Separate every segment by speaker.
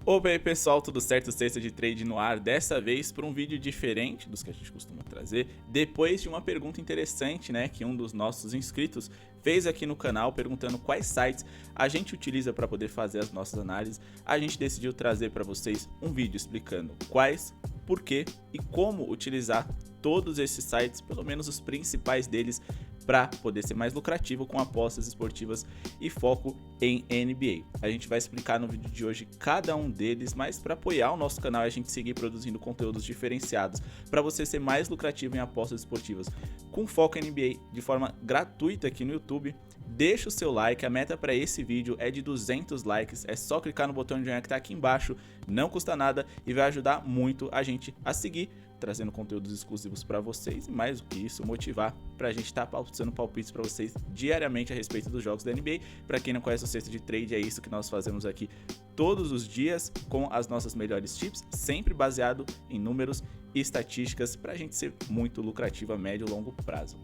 Speaker 1: Opa, e aí pessoal, tudo certo? Sexta de Trade no ar, dessa vez por um vídeo diferente dos que a gente costuma trazer, depois de uma pergunta interessante, né, que um dos nossos inscritos fez aqui no canal, perguntando quais sites a gente utiliza para poder fazer as nossas análises. A gente decidiu trazer para vocês um vídeo explicando quais, por quê e como utilizar todos esses sites, pelo menos os principais deles, para poder ser mais lucrativo com apostas esportivas e foco em NBA. A gente vai explicar no vídeo de hoje cada um deles, mas para apoiar o nosso canal e a gente seguir produzindo conteúdos diferenciados para você ser mais lucrativo em apostas esportivas com foco em NBA de forma gratuita aqui no YouTube. Deixa o seu like, a meta para esse vídeo é de 200 likes, é só clicar no botão de joinha que está aqui embaixo, não custa nada e vai ajudar muito a gente a seguir trazendo conteúdos exclusivos para vocês e mais do que isso, motivar para a gente estar passando palpites para vocês diariamente a respeito dos jogos da NBA. Para quem não conhece o Sexta de Trade, é isso que nós fazemos aqui todos os dias com as nossas melhores tips, sempre baseado em números e estatísticas para a gente ser muito lucrativo a médio e longo prazo.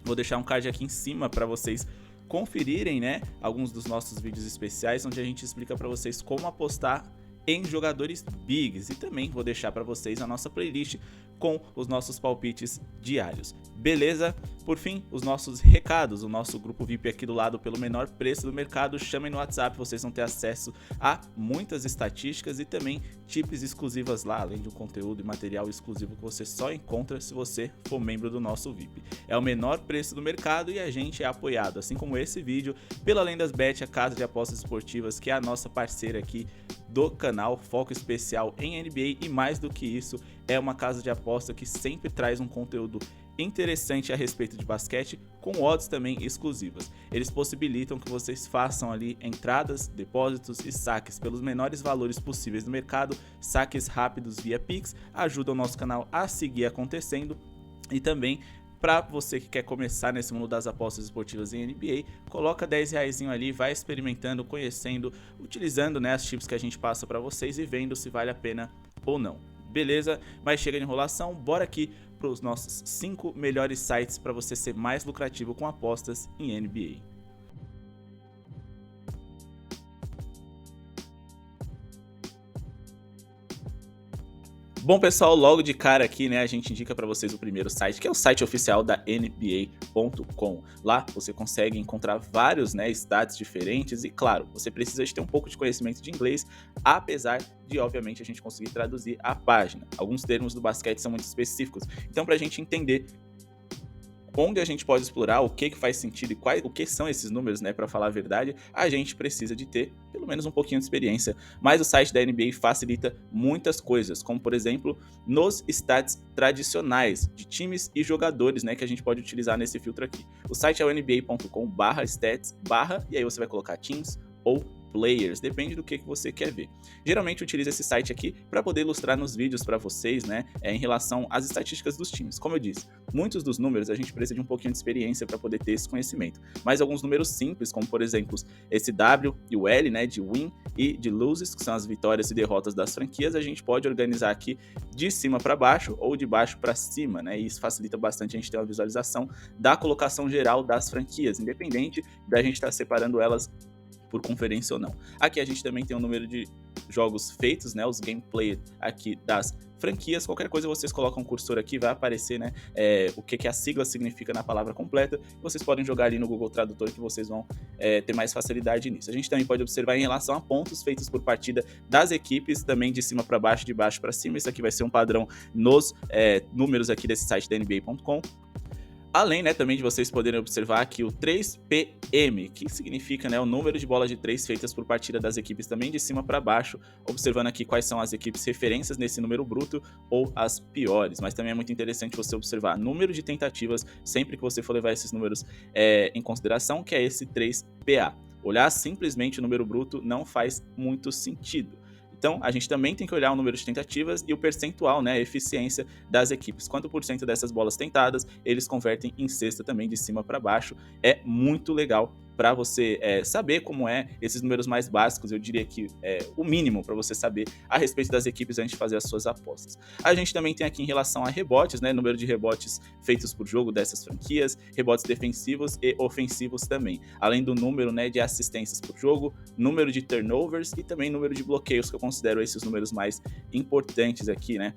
Speaker 1: Vou deixar um card aqui em cima para vocês conferirem, né, alguns dos nossos vídeos especiais onde a gente explica para vocês como apostar em jogadores bigs e também vou deixar para vocês a nossa playlist com os nossos palpites diários. Beleza? Por fim, os nossos recados, o nosso grupo VIP aqui do lado pelo menor preço do mercado, chamem no WhatsApp, vocês vão ter acesso a muitas estatísticas e também tips exclusivas lá, além de um conteúdo e material exclusivo que você só encontra se você for membro do nosso VIP. É o menor preço do mercado e a gente é apoiado, assim como esse vídeo, pela Lendasbet, a casa de apostas esportivas, que é a nossa parceira aqui do canal, foco especial em NBA e mais do que isso, é uma casa de aposta que sempre traz um conteúdo interessante a respeito de basquete, com odds também exclusivas. Eles possibilitam que vocês façam ali entradas, depósitos e saques pelos menores valores possíveis no mercado, saques rápidos via Pix, ajudam o nosso canal a seguir acontecendo e também para você que quer começar nesse mundo das apostas esportivas em NBA, coloca 10 reais ali, vai experimentando, conhecendo, utilizando, né, as tips que a gente passa para vocês e vendo se vale a pena ou não. Beleza? Mas chega de enrolação, bora aqui para os nossos 5 melhores sites para você ser mais lucrativo com apostas em NBA. Bom, pessoal, logo de cara aqui, né, a gente indica para vocês o primeiro site, que é o site oficial da NBA.com. Lá você consegue encontrar vários, né, stats diferentes e, claro, você precisa de ter um pouco de conhecimento de inglês, apesar de, obviamente, a gente conseguir traduzir a página. Alguns termos do basquete são muito específicos, então para a gente entender onde a gente pode explorar, o que faz sentido e o que são esses números, né, para falar a verdade, a gente precisa de ter pelo menos um pouquinho de experiência. Mas o site da NBA facilita muitas coisas, como por exemplo, nos stats tradicionais de times e jogadores, né, que a gente pode utilizar nesse filtro aqui. O site é o nba.com/stats/ e aí você vai colocar teams ou players, depende do que você quer ver. Geralmente utilizo esse site aqui para poder ilustrar nos vídeos para vocês, né, em relação às estatísticas dos times. Como eu disse, muitos dos números a gente precisa de um pouquinho de experiência para poder ter esse conhecimento, mas alguns números simples, como por exemplo esse W e o L, né, de win e de loses, que são as vitórias e derrotas das franquias, a gente pode organizar aqui de cima para baixo ou de baixo para cima, né, e isso facilita bastante a gente ter uma visualização da colocação geral das franquias, independente da gente estar separando elas por conferência ou não. Aqui a gente também tem o número de jogos feitos, né, os gameplay aqui das franquias. Qualquer coisa vocês colocam um cursor aqui, vai aparecer, né, o que a sigla significa na palavra completa. Vocês podem jogar ali no Google Tradutor que vocês vão ter mais facilidade nisso. A gente também pode observar em relação a pontos feitos por partida das equipes, também de cima para baixo, de baixo para cima. Isso aqui vai ser um padrão nos números aqui desse site da NBA.com. Além, né, também de vocês poderem observar aqui o 3PM, que significa, né, o número de bolas de 3 feitas por partida das equipes também de cima para baixo, observando aqui quais são as equipes referências nesse número bruto ou as piores. Mas também é muito interessante você observar número de tentativas sempre que você for levar esses números em consideração, que é esse 3PA. Olhar simplesmente o número bruto não faz muito sentido. Então, a gente também tem que olhar o número de tentativas e o percentual, né, a eficiência das equipes. Quanto por cento dessas bolas tentadas, eles convertem em cesta também de cima para baixo. É muito legal para você saber como esses números mais básicos, eu diria que o mínimo para você saber a respeito das equipes antes de fazer as suas apostas. A gente também tem aqui em relação a rebotes, né, número de rebotes feitos por jogo dessas franquias, rebotes defensivos e ofensivos também, além do número, né, de assistências por jogo, número de turnovers e também número de bloqueios, que eu considero esses números mais importantes aqui, né,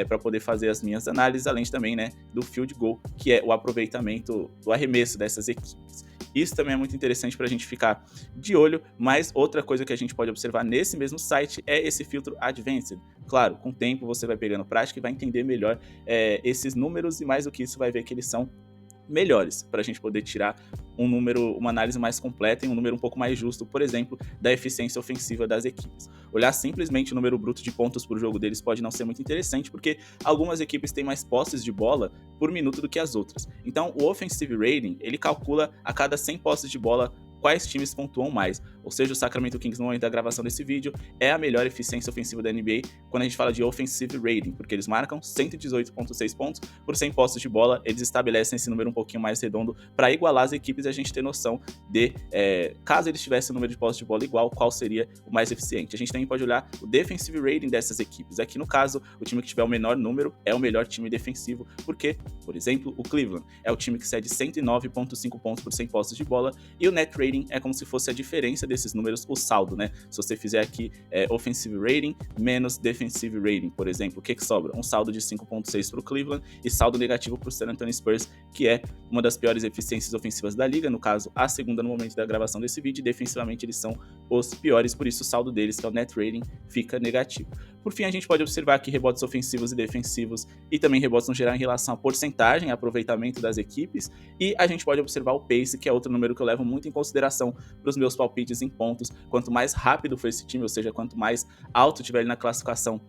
Speaker 1: para poder fazer as minhas análises, além também, né, do field goal, que é o aproveitamento do arremesso dessas equipes. Isso também é muito interessante para a gente ficar de olho, mas outra coisa que a gente pode observar nesse mesmo site é esse filtro Advanced. Claro, com o tempo você vai pegando prática e vai entender melhor esses números, e mais do que isso vai ver que eles são melhores para a gente poder tirar uma análise mais completa e um número um pouco mais justo, por exemplo, da eficiência ofensiva das equipes. Olhar simplesmente o número bruto de pontos por jogo deles pode não ser muito interessante, porque algumas equipes têm mais posses de bola por minuto do que as outras. Então, o Offensive Rating, ele calcula a cada 100 posses de bola quais times pontuam mais. Ou seja, o Sacramento Kings, no momento da gravação desse vídeo, é a melhor eficiência ofensiva da NBA quando a gente fala de Offensive Rating, porque eles marcam 118,6 pontos por 100 posses de bola. Eles estabelecem esse número um pouquinho mais redondo para igualar as equipes e a gente ter noção de, caso eles tivessem o número de posses de bola igual, qual seria o mais eficiente. A gente também pode olhar o Defensive Rating dessas equipes. Aqui, no caso, o time que tiver o menor número é o melhor time defensivo, porque, por exemplo, o Cleveland é o time que cede 109,5 pontos por 100 posses de bola, e o Net Rating é como se fosse a diferença desses números, o saldo, né? Se você fizer aqui Offensive Rating menos Defensive Rating, por exemplo, o que sobra? Um saldo de 5,6 para o Cleveland e saldo negativo para o San Antonio Spurs, que é uma das piores eficiências ofensivas da liga, no caso, a segunda no momento da gravação desse vídeo, e defensivamente eles são os piores, por isso o saldo deles, que é o Net Rating, fica negativo. Por fim, a gente pode observar aqui rebotes ofensivos e defensivos e também rebotes no geral em relação à porcentagem, aproveitamento das equipes, e a gente pode observar o pace, que é outro número que eu levo muito em consideração para os meus palpites em pontos. Quanto mais rápido for esse time, ou seja, quanto mais alto tiver ele na classificação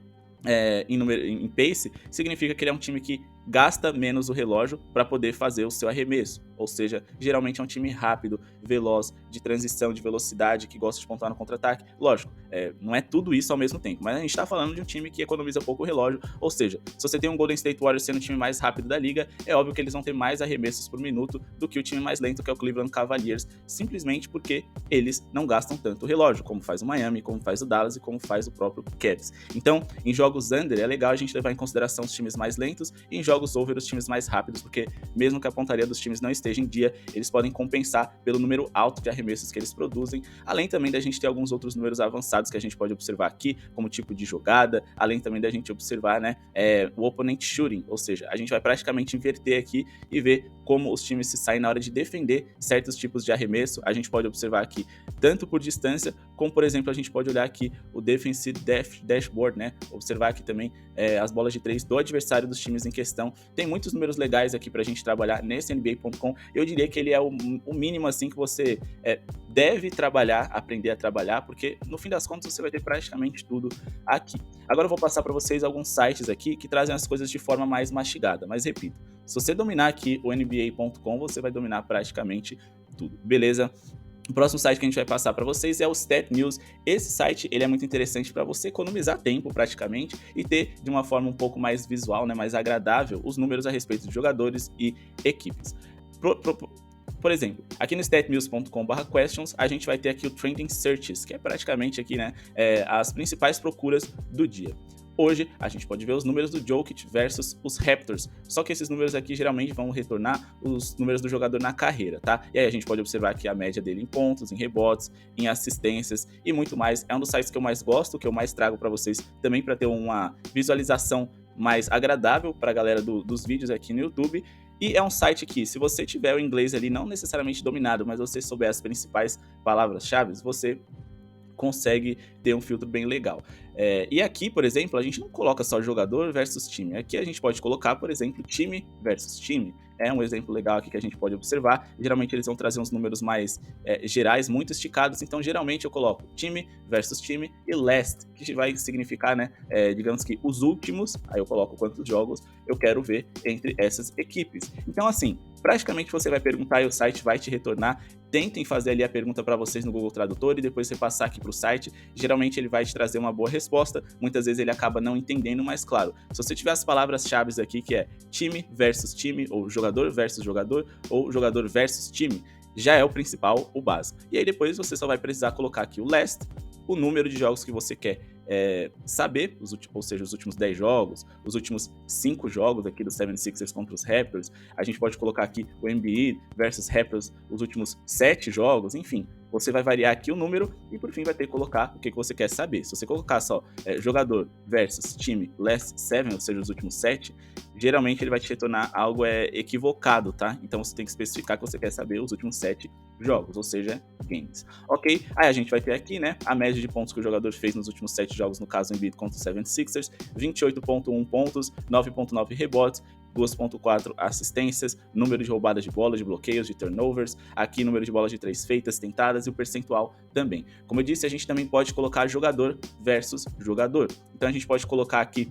Speaker 1: em pace, significa que ele é um time que gasta menos o relógio para poder fazer o seu arremesso, ou seja, geralmente é um time rápido, veloz, de transição, de velocidade, que gosta de pontuar no contra-ataque. Lógico, não é tudo isso ao mesmo tempo, mas a gente está falando de um time que economiza pouco o relógio, ou seja, se você tem um Golden State Warriors sendo o time mais rápido da liga, é óbvio que eles vão ter mais arremessos por minuto do que o time mais lento, que é o Cleveland Cavaliers, simplesmente porque eles não gastam tanto o relógio, como faz o Miami, como faz o Dallas e como faz o próprio Cavs. Então, em jogos under, é legal a gente levar em consideração os times mais lentos, e em jogos over os times mais rápidos, porque mesmo que a pontaria dos times não esteja em dia, eles podem compensar pelo número alto de arremessos que eles produzem, além também da gente ter alguns outros números avançados que a gente pode observar aqui, como tipo de jogada, além também da gente observar, né, o opponent shooting, ou seja, a gente vai praticamente inverter aqui e ver como os times se saem na hora de defender certos tipos de arremesso. A gente pode observar aqui tanto por distância, como por exemplo a gente pode olhar aqui o Defensive Dashboard, né, observar aqui também as bolas de 3 do adversário dos times em questão. Tem muitos números legais aqui pra gente trabalhar nesse NBA.com. Eu diria que ele é o mínimo assim que você deve trabalhar, aprender a trabalhar, porque no fim das contas você vai ter praticamente tudo aqui. Agora eu vou passar para vocês alguns sites aqui que trazem as coisas de forma mais mastigada, mas repito, se você dominar aqui o NBA.com, você vai dominar praticamente tudo, beleza? O próximo site que a gente vai passar para vocês é o Stat News. Esse site ele é muito interessante para você economizar tempo praticamente e ter de uma forma um pouco mais visual, né, mais agradável, os números a respeito de jogadores e equipes. Por exemplo, aqui no statnews.com/questions a gente vai ter aqui o Trending Searches, que é praticamente aqui, né, as principais procuras do dia. Hoje, a gente pode ver os números do Jokic versus os Raptors, só que esses números aqui geralmente vão retornar os números do jogador na carreira, tá? E aí a gente pode observar aqui a média dele em pontos, em rebotes, em assistências e muito mais. É um dos sites que eu mais gosto, que eu mais trago para vocês também para ter uma visualização mais agradável para a galera dos vídeos aqui no YouTube. E é um site que, se você tiver o inglês ali não necessariamente dominado, mas você souber as principais palavras-chave, você consegue ter um filtro bem legal. E aqui, por exemplo, a gente não coloca só jogador versus time. Aqui a gente pode colocar, por exemplo, time versus time. É um exemplo legal aqui que a gente pode observar. Geralmente eles vão trazer uns números mais gerais, muito esticados. Então, geralmente eu coloco time versus time e last, que vai significar, né, digamos que os últimos. Aí eu coloco quantos jogos eu quero ver entre essas equipes. Então, assim, praticamente você vai perguntar e o site vai te retornar. Tentem fazer ali a pergunta para vocês no Google Tradutor e depois você passar aqui para o site. Geralmente ele vai te trazer uma boa resposta. Muitas vezes ele acaba não entendendo, mas claro, se você tiver as palavras-chave aqui, que é time versus time, ou jogador versus jogador, ou jogador versus time, já é o principal, o básico. E aí depois você só vai precisar colocar aqui o last, o número de jogos que você quer saber, ou seja, os últimos 10 jogos, os últimos 5 jogos aqui do 76ers contra os Raptors. A gente pode colocar aqui o Embiid versus Raptors, os últimos 7 jogos, enfim. Você vai variar aqui o número e por fim vai ter que colocar o que você quer saber. Se você colocar só jogador versus time last 7, ou seja, os últimos 7, geralmente ele vai te retornar algo equivocado, tá? Então você tem que especificar que você quer saber os últimos 7 jogos, ou seja, games. Ok? Aí a gente vai ter aqui, né, a média de pontos que o jogador fez nos últimos 7 jogos, no caso Embiid contra o 76ers, 28.1 pontos, 9.9 rebotes, 2.4 assistências, número de roubadas de bola, de bloqueios, de turnovers, aqui número de bolas de 3 feitas, tentadas e o percentual também. Como eu disse, a gente também pode colocar jogador versus jogador. Então a gente pode colocar aqui,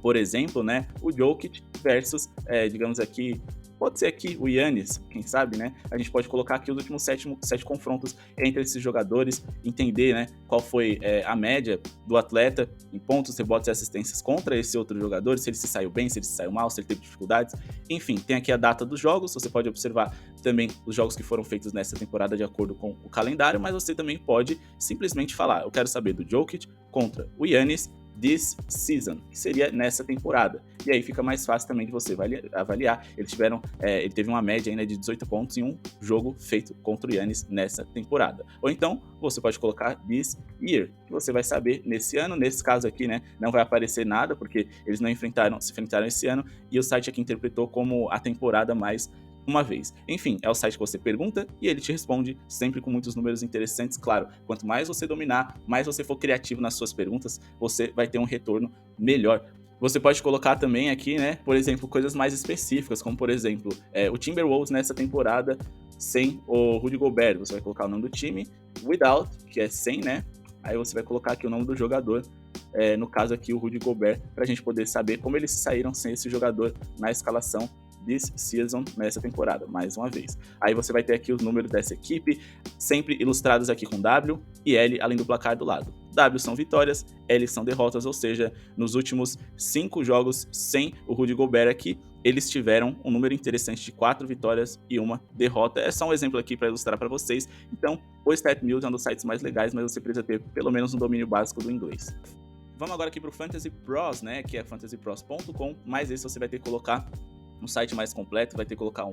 Speaker 1: por exemplo, né, o Jokic versus, digamos aqui, pode ser aqui o Giannis, quem sabe, né? A gente pode colocar aqui os últimos 7 confrontos entre esses jogadores, entender, né, qual foi a média do atleta em pontos, rebotes e assistências contra esse outro jogador, se ele se saiu bem, se ele se saiu mal, se ele teve dificuldades. Enfim, tem aqui a data dos jogos, você pode observar também os jogos que foram feitos nessa temporada de acordo com o calendário, mas você também pode simplesmente falar, eu quero saber do Jokic contra o Giannis this season, que seria nessa temporada. E aí fica mais fácil também de você avaliar. Ele teve uma média ainda de 18 pontos em um jogo feito contra o Giannis nessa temporada. Ou então, você pode colocar this year, que você vai saber nesse ano. Nesse caso aqui, né, não vai aparecer nada, porque eles não se enfrentaram esse ano, e o site aqui interpretou como a temporada mais uma vez. Enfim, é o site que você pergunta e ele te responde sempre com muitos números interessantes. Claro, quanto mais você dominar, mais você for criativo nas suas perguntas, você vai ter um retorno melhor. Você pode colocar também aqui, né, por exemplo, coisas mais específicas, como por exemplo, o Timberwolves nessa temporada sem o Rudy Gobert. Você vai colocar o nome do time, without, que é sem, né? Aí você vai colocar aqui o nome do jogador, no caso aqui o Rudy Gobert, para a gente poder saber como eles saíram sem esse jogador na escalação this season, nessa temporada, mais uma vez. Aí você vai ter aqui os números dessa equipe, sempre ilustrados aqui com W e L, além do placar do lado. W são vitórias, L são derrotas, ou seja, nos últimos 5 jogos sem o Rudy Gobert aqui, eles tiveram um número interessante de 4 vitórias e 1 derrota. É só um exemplo aqui para ilustrar para vocês. Então, o StatMuse é um dos sites mais legais, mas você precisa ter pelo menos um domínio básico do inglês. Vamos agora aqui para o Fantasy Pros, né, que é fantasypros.com, mas esse você vai ter que colocar um site mais completo, vai ter que colocar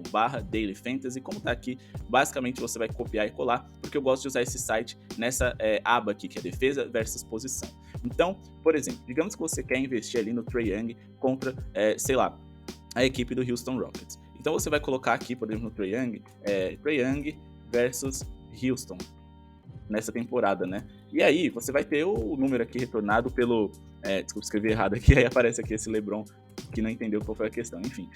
Speaker 1: /Daily Fantasy. Como tá aqui, basicamente você vai copiar e colar, porque eu gosto de usar esse site nessa aba aqui, que é defesa versus posição. Então, por exemplo, digamos que você quer investir ali no Trae Young contra, sei lá, a equipe do Houston Rockets. Então você vai colocar aqui, por exemplo, no Trae Young versus Houston, nessa temporada, né? E aí você vai ter o número aqui retornado pelo... desculpa, escrevi errado aqui, aí aparece aqui esse LeBron que não entendeu qual foi a questão. Enfim,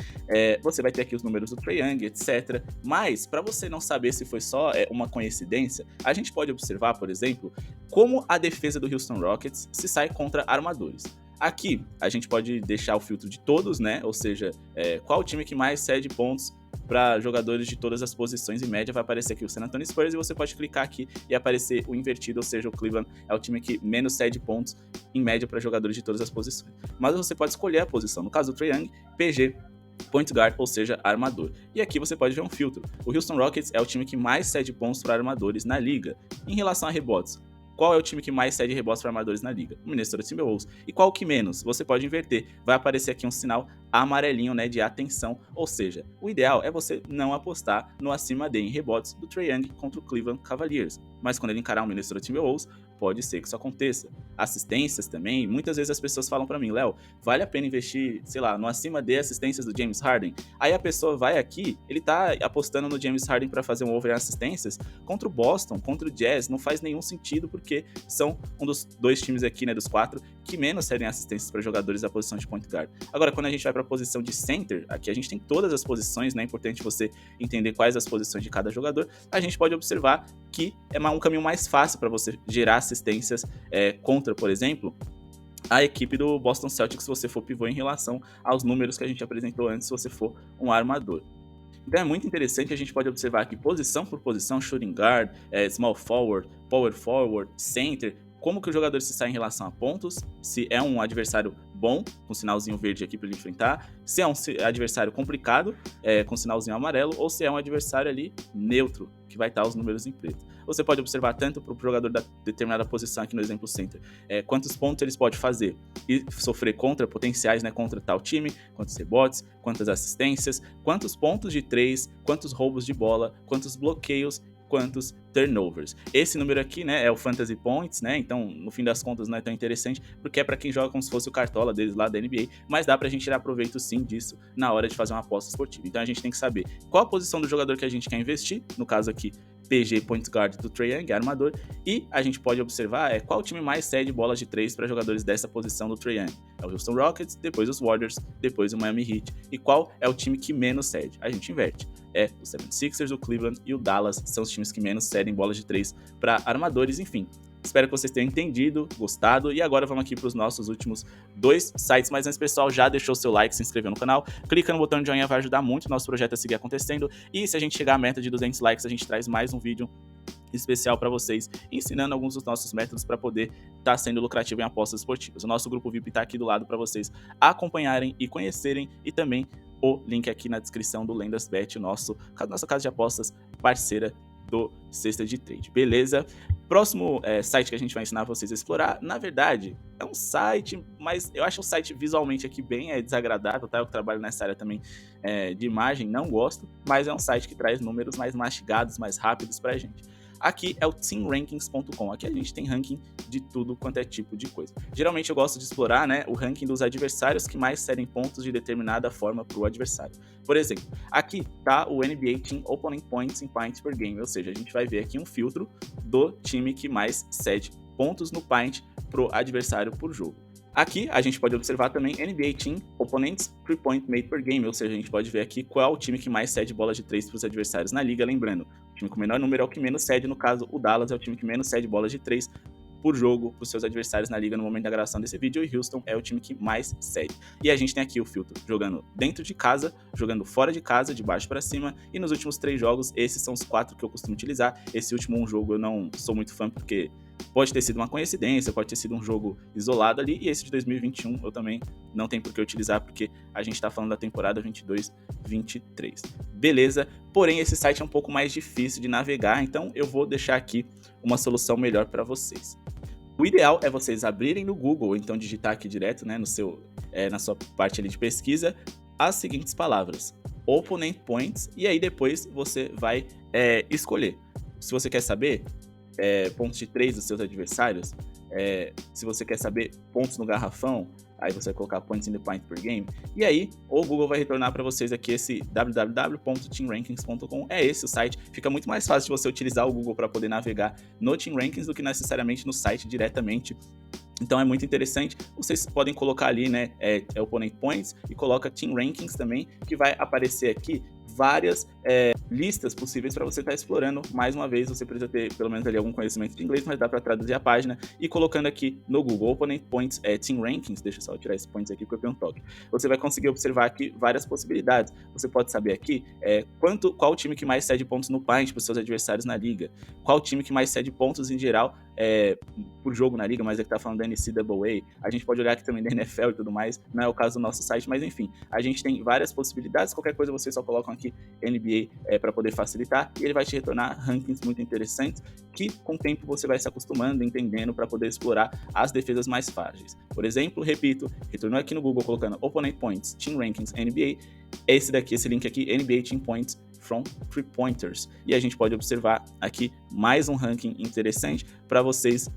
Speaker 1: você vai ter aqui os números do Trae Young, etc. Mas, para você não saber se foi só uma coincidência, a gente pode observar, por exemplo, como a defesa do Houston Rockets se sai contra armadores. Aqui, a gente pode deixar o filtro de todos, né? Ou seja, qual o time que mais cede pontos para jogadores de todas as posições. Em média vai aparecer aqui o San Antonio Spurs e você pode clicar aqui e aparecer o invertido, ou seja, o Cleveland é o time que menos cede pontos em média para jogadores de todas as posições. Mas você pode escolher a posição, no caso do Trae Young, PG, point guard, ou seja, armador. E aqui você pode ver um filtro. O Houston Rockets é o time que mais cede pontos para armadores na liga. Em relação a rebotes, qual é o time que mais cede rebotes para armadores na liga? O Minnesota Timberwolves. E qual que menos? Você pode inverter. Vai aparecer aqui um sinal amarelinho, né, de atenção. Ou seja, o ideal é você não apostar no acima de em rebotes do Trae Young contra o Cleveland Cavaliers. Mas quando ele encarar o Minnesota Timberwolves, pode ser que isso aconteça. Assistências também, muitas vezes as pessoas falam para mim, Léo, vale a pena investir, sei lá, no acima de assistências do James Harden? Aí a pessoa vai aqui, ele tá apostando no James Harden para fazer um over em assistências contra o Boston, contra o Jazz, não faz nenhum sentido porque são um dos 2 times aqui, né, dos 4, que menos cedem assistências para jogadores da posição de point guard. Agora, quando a gente vai para a posição de center, aqui a gente tem todas as posições, né, é importante você entender quais as posições de cada jogador, a gente pode observar que é um caminho mais fácil para você gerar assistências contra, por exemplo, a equipe do Boston Celtics, se você for pivô em relação aos números que a gente apresentou antes, se você for um armador. Então é muito interessante, a gente pode observar aqui posição por posição, shooting guard, small forward, power forward, center, como que o jogador se sai em relação a pontos, se é um adversário bom, com sinalzinho verde aqui para ele enfrentar, se é um adversário complicado, com sinalzinho amarelo, ou se é um adversário ali neutro, que vai estar os números em preto. Você pode observar tanto para o jogador da determinada posição aqui no exemplo center, quantos pontos eles podem fazer e sofrer contra potenciais, né, contra tal time, quantos rebotes, quantas assistências, quantos pontos de 3, quantos roubos de bola, quantos bloqueios, quantos turnovers. Esse número aqui, né, é o Fantasy Points, né, então no fim das contas não é tão interessante, porque é para quem joga como se fosse o cartola deles lá da NBA, mas dá pra gente tirar proveito sim disso na hora de fazer uma aposta esportiva. Então a gente tem que saber qual a posição do jogador que a gente quer investir, no caso aqui PG Point Guard do Trae Young, armador, e a gente pode observar qual time mais cede bolas de 3 para jogadores dessa posição do Trae Young. É o Houston Rockets, depois os Warriors, depois o Miami Heat. E qual é o time que menos cede? A gente inverte. É o 76ers, o Cleveland e o Dallas são os times que menos cedem bolas de 3 para armadores, enfim. Espero que vocês tenham entendido, gostado, e agora vamos aqui para os nossos últimos 2 sites. Mas antes, pessoal, já deixou seu like, se inscreveu no canal, clica no botão de joinha, vai ajudar muito o nosso projeto a seguir acontecendo, e se a gente chegar à meta de 200 likes, a gente traz mais um vídeo especial para vocês, ensinando alguns dos nossos métodos para poder estar sendo lucrativo em apostas esportivas. O nosso grupo VIP está aqui do lado para vocês acompanharem e conhecerem, e também o link aqui na descrição do LendasBet, nossa casa de apostas parceira do Cesta de Trade, beleza? Próximo site que a gente vai ensinar vocês a explorar, na verdade, é um site, mas eu acho o site visualmente aqui bem desagradável, tá? Eu trabalho nessa área também de imagem, não gosto, mas é um site que traz números mais mastigados, mais rápidos pra gente. Aqui é o teamrankings.com, aqui a gente tem ranking de tudo quanto é tipo de coisa. Geralmente eu gosto de explorar, né, o ranking dos adversários que mais cedem pontos de determinada forma para o adversário. Por exemplo, aqui tá o NBA Team Opponent Points in Pints per Game, ou seja, a gente vai ver aqui um filtro do time que mais cede pontos no pint pro adversário por jogo. Aqui a gente pode observar também NBA Team Opponents 3-Point Made per Game, ou seja, a gente pode ver aqui qual é o time que mais cede bola de 3 para os adversários na liga, lembrando, o time com o menor número é o que menos cede, no caso o Dallas é o time que menos cede bolas de 3 por jogo para os seus adversários na liga no momento da gravação desse vídeo, e Houston é o time que mais cede. E a gente tem aqui o filtro jogando dentro de casa, jogando fora de casa, de baixo para cima, e nos últimos 3 jogos, esses são os 4 que eu costumo utilizar. Esse último jogo eu não sou muito fã porque pode ter sido uma coincidência, pode ter sido um jogo isolado ali, e esse de 2021 eu também não tenho por que utilizar, porque a gente tá falando da temporada 22-23. Beleza? Porém, esse site é um pouco mais difícil de navegar, então eu vou deixar aqui uma solução melhor para vocês. O ideal é vocês abrirem no Google, ou então digitar aqui direto, né, na sua parte ali de pesquisa, as seguintes palavras: Opponent Points, e aí depois você vai escolher. Se você quer saber pontos de 3 dos seus adversários, se você quer saber pontos no garrafão, aí você vai colocar points in the pint per game, e aí o Google vai retornar para vocês aqui esse www.teamrankings.com, é esse o site. Fica muito mais fácil de você utilizar o Google para poder navegar no Team Rankings do que necessariamente no site diretamente. Então é muito interessante, vocês podem colocar ali, né, Opponent Points, e coloca Team Rankings também, que vai aparecer aqui várias listas possíveis para você estar explorando. Mais uma vez, você precisa ter pelo menos ali algum conhecimento de inglês, mas dá para traduzir a página, e colocando aqui no Google Opponent Points Team Rankings, deixa eu só tirar esse points aqui porque eu tenho um toque, você vai conseguir observar aqui várias possibilidades. Você pode saber aqui qual o time que mais cede pontos no pint para os seus adversários na liga, qual o time que mais cede pontos em geral por jogo na liga, mas aqui tá falando da NCAA, a gente pode olhar aqui também da NFL e tudo mais, não é o caso do nosso site, mas enfim, a gente tem várias possibilidades. Qualquer coisa vocês só colocam aqui NBA para poder facilitar, e ele vai te retornar rankings muito interessantes, que com o tempo você vai se acostumando, entendendo, para poder explorar as defesas mais frágeis. Por exemplo, repito, retornou aqui no Google colocando Opponent Points, Team Rankings, NBA, esse link aqui, NBA Team Points from 3-Pointers, e a gente pode observar aqui mais um ranking interessante para vocês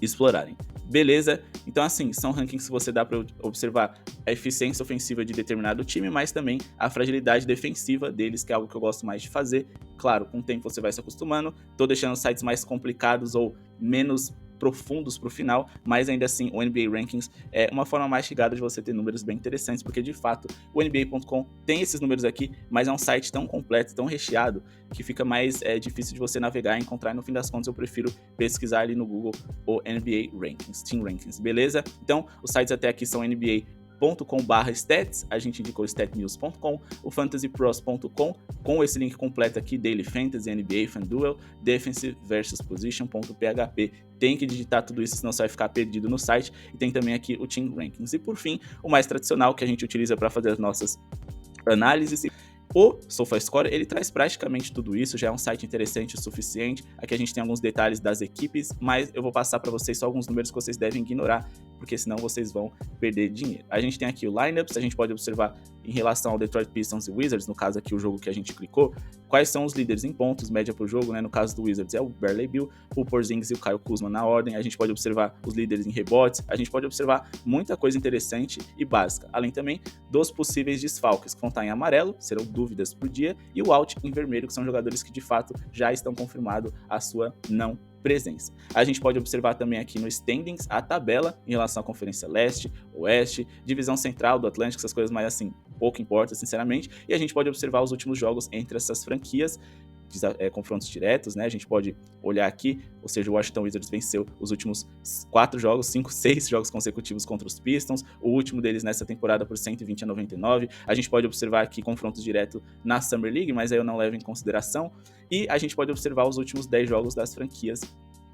Speaker 1: explorarem. Beleza? Então assim, são rankings que você dá para observar a eficiência ofensiva de determinado time, mas também a fragilidade defensiva deles, que é algo que eu gosto mais de fazer. Claro, com o tempo você vai se acostumando, tô deixando sites mais complicados ou menos profundos para o final, mas ainda assim o NBA Rankings é uma forma mais chegada de você ter números bem interessantes, porque de fato o NBA.com tem esses números aqui, mas é um site tão completo, tão recheado, que fica mais difícil de você navegar e encontrar. No fim das contas eu prefiro pesquisar ali no Google o NBA Rankings, Team Rankings, beleza? Então os sites até aqui são NBA fantasypros.com/stats, a gente indicou statnews.com, o fantasypros.com, com esse link completo aqui, Daily Fantasy, NBA, FanDuel, Defensive versus Position.php. Tem que digitar tudo isso, senão você vai ficar perdido no site. E tem também aqui o Team Rankings. E por fim, o mais tradicional que a gente utiliza para fazer as nossas análises. O SofaScore, ele traz praticamente tudo isso, já é um site interessante o suficiente. Aqui a gente tem alguns detalhes das equipes, mas eu vou passar para vocês só alguns números que vocês devem ignorar, porque senão vocês vão perder dinheiro. A gente tem aqui o lineups, a gente pode observar em relação ao Detroit Pistons e Wizards, no caso aqui o jogo que a gente clicou, quais são os líderes em pontos, média por jogo, né? No caso do Wizards é o Bradley Beal, o Porzingis e o Kyle Kuzma na ordem. A gente pode observar os líderes em rebotes, a gente pode observar muita coisa interessante e básica, além também dos possíveis desfalques, que vão estar em amarelo, serão dúvidas por dia, e o out em vermelho, que são jogadores que de fato já estão confirmados a sua não presença. A gente pode observar também aqui no standings a tabela em relação à Conferência Leste, Oeste, Divisão Central do Atlântico, essas coisas mais assim, pouco importa sinceramente, e a gente pode observar os últimos jogos entre essas franquias, confrontos diretos, né? A gente pode olhar aqui, ou seja, o Washington Wizards venceu os últimos 6 jogos consecutivos contra os Pistons, o último deles nessa temporada por 120-99. A gente pode observar aqui confrontos diretos na Summer League, mas aí eu não levo em consideração. E a gente pode observar os últimos 10 jogos das franquias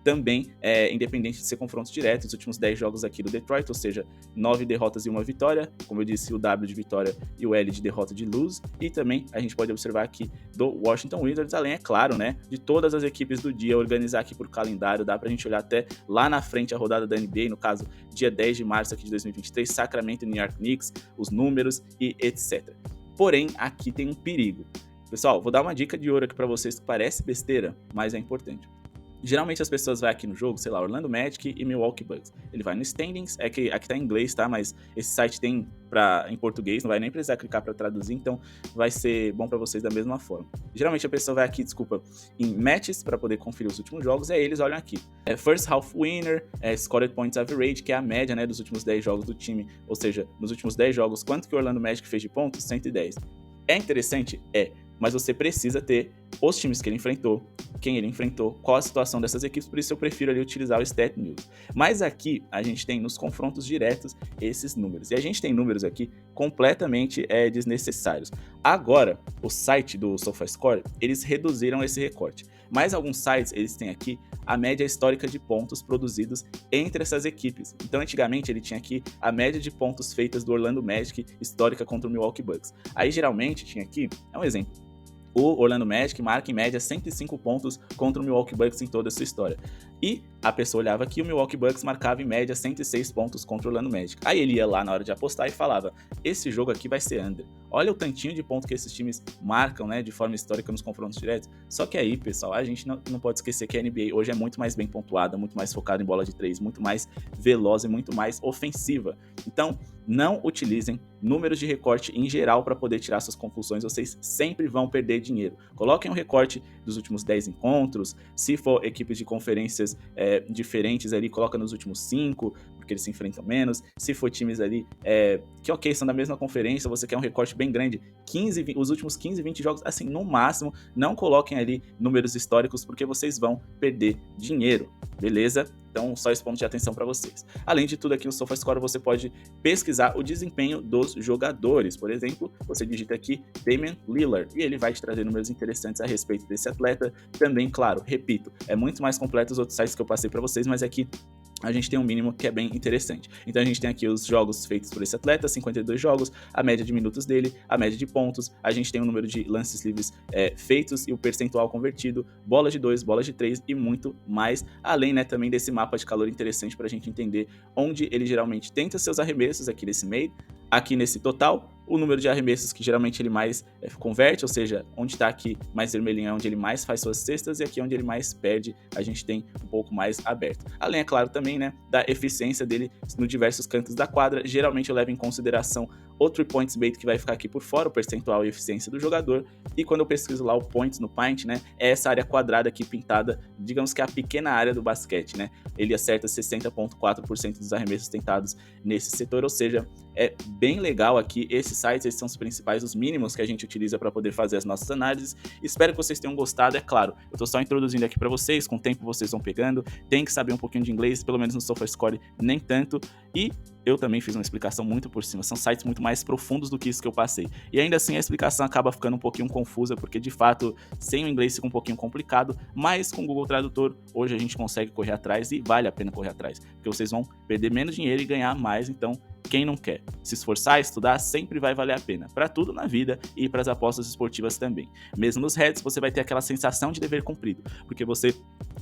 Speaker 1: também, independente de ser confrontos diretos, os últimos 10 jogos aqui do Detroit, ou seja, 9 derrotas e 1 vitória, como eu disse, o W de vitória e o L de derrota de lose, e também a gente pode observar aqui do Washington Wizards, além, é claro, né, de todas as equipes do dia, organizar aqui por calendário, dá pra gente olhar até lá na frente a rodada da NBA, no caso, dia 10 de março aqui de 2023, Sacramento e New York Knicks, os números e etc. Porém, aqui tem um perigo. Pessoal, vou dar uma dica de ouro aqui pra vocês que parece besteira, mas é importante. Geralmente as pessoas vão aqui no jogo, sei lá, Orlando Magic e Milwaukee Bucks. Ele vai no standings, aqui tá em inglês, tá? Mas esse site tem em português, não vai nem precisar clicar para traduzir, então vai ser bom para vocês da mesma forma. Geralmente a pessoa vai aqui, em matches para poder conferir os últimos jogos, e aí eles olham aqui. First half winner, scored points average, que é a média, né, dos últimos 10 jogos do time, ou seja, nos últimos 10 jogos, quanto que o Orlando Magic fez de pontos? 110. É interessante? Mas você precisa ter os times que ele enfrentou, quem ele enfrentou, qual a situação dessas equipes, por isso eu prefiro ali utilizar o Stat News. Mas aqui a gente tem nos confrontos diretos esses números, e a gente tem números aqui completamente desnecessários. Agora, o site do SofaScore, eles reduziram esse recorte, mas alguns sites, eles têm aqui a média histórica de pontos produzidos entre essas equipes. Então, antigamente, ele tinha aqui a média de pontos feitas do Orlando Magic histórica contra o Milwaukee Bucks. Aí, geralmente, tinha aqui, um exemplo, o Orlando Magic marca em média 105 pontos contra o Milwaukee Bucks em toda a sua história. E a pessoa olhava aqui, o Milwaukee Bucks marcava em média 106 pontos contra o Orlando Magic. Aí ele ia lá na hora de apostar e falava, esse jogo aqui vai ser under. Olha o tantinho de ponto que esses times marcam, né, de forma histórica nos confrontos diretos. Só que aí, pessoal, a gente não pode esquecer que a NBA hoje é muito mais bem pontuada, muito mais focada em bola de 3, muito mais veloz e muito mais ofensiva. Então, não utilizem números de recorte em geral para poder tirar suas conclusões, vocês sempre vão perder dinheiro. Coloquem um recorte dos últimos 10 encontros, se for equipes de conferências diferentes ali, coloca nos últimos 5, porque eles se enfrentam menos. Se for times ali que são da mesma conferência, você quer um recorte bem grande, os últimos 15, 20 jogos, assim, no máximo, não coloquem ali números históricos, porque vocês vão perder dinheiro, beleza? Então, só esse ponto de atenção para vocês. Além de tudo, aqui no SofaScore você pode pesquisar o desempenho dos jogadores. Por exemplo, você digita aqui Damian Lillard e ele vai te trazer números interessantes a respeito desse atleta. Também, claro, repito, é muito mais completo os outros sites que eu passei para vocês, mas aqui a gente tem um mínimo que é bem interessante. Então a gente tem aqui os jogos feitos por esse atleta, 52 jogos, a média de minutos dele, a média de pontos, a gente tem o número de lances livres feitos e o percentual convertido, bolas de 2, bolas de 3 e muito mais, além, né, também desse mapa de calor interessante para a gente entender onde ele geralmente tenta seus arremessos aqui nesse meio, aqui nesse total, o número de arremessos que geralmente ele mais converte, ou seja, onde está aqui mais vermelhinho é onde ele mais faz suas cestas e aqui onde ele mais perde, a gente tem um pouco mais aberto. Além, é claro, também, né, da eficiência dele nos diversos cantos da quadra, geralmente eu levo em consideração o 3 points made que vai ficar aqui por fora, o percentual e eficiência do jogador, e quando eu pesquiso lá o points no Paint, né, é essa área quadrada aqui pintada, digamos que é a pequena área do basquete, né, ele acerta 60,4% dos arremessos tentados nesse setor, ou seja, é bem legal aqui esse desses sites, esses são os principais, os mínimos que a gente utiliza para poder fazer as nossas análises. Espero que vocês tenham gostado, é claro. Eu tô só introduzindo aqui para vocês, com o tempo vocês vão pegando, tem que saber um pouquinho de inglês, pelo menos no SofaScore nem tanto, e eu também fiz uma explicação muito por cima, são sites muito mais profundos do que isso que eu passei. E ainda assim a explicação acaba ficando um pouquinho confusa, porque de fato, sem o inglês fica um pouquinho complicado, mas com o Google Tradutor, hoje a gente consegue correr atrás e vale a pena correr atrás, porque vocês vão perder menos dinheiro e ganhar mais, então quem não quer se esforçar, estudar, sempre vai valer a pena, para tudo na vida e para as apostas esportivas também. Mesmo nos heads, você vai ter aquela sensação de dever cumprido, porque você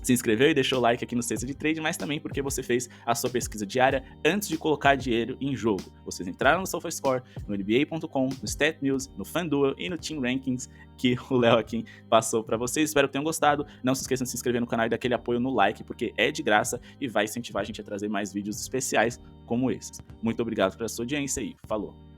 Speaker 1: se inscreveu e deixou o like aqui no Cesta de Trade, mas também porque você fez a sua pesquisa diária antes de colocar dinheiro em jogo. Vocês entraram no SofaScore, no NBA.com, no Stat News, no FanDuel e no Team Rankings que o Léo aqui passou para vocês. Espero que tenham gostado. Não se esqueçam de se inscrever no canal e dar aquele apoio no like, porque é de graça e vai incentivar a gente a trazer mais vídeos especiais como esses. Muito obrigado pela sua audiência e falou!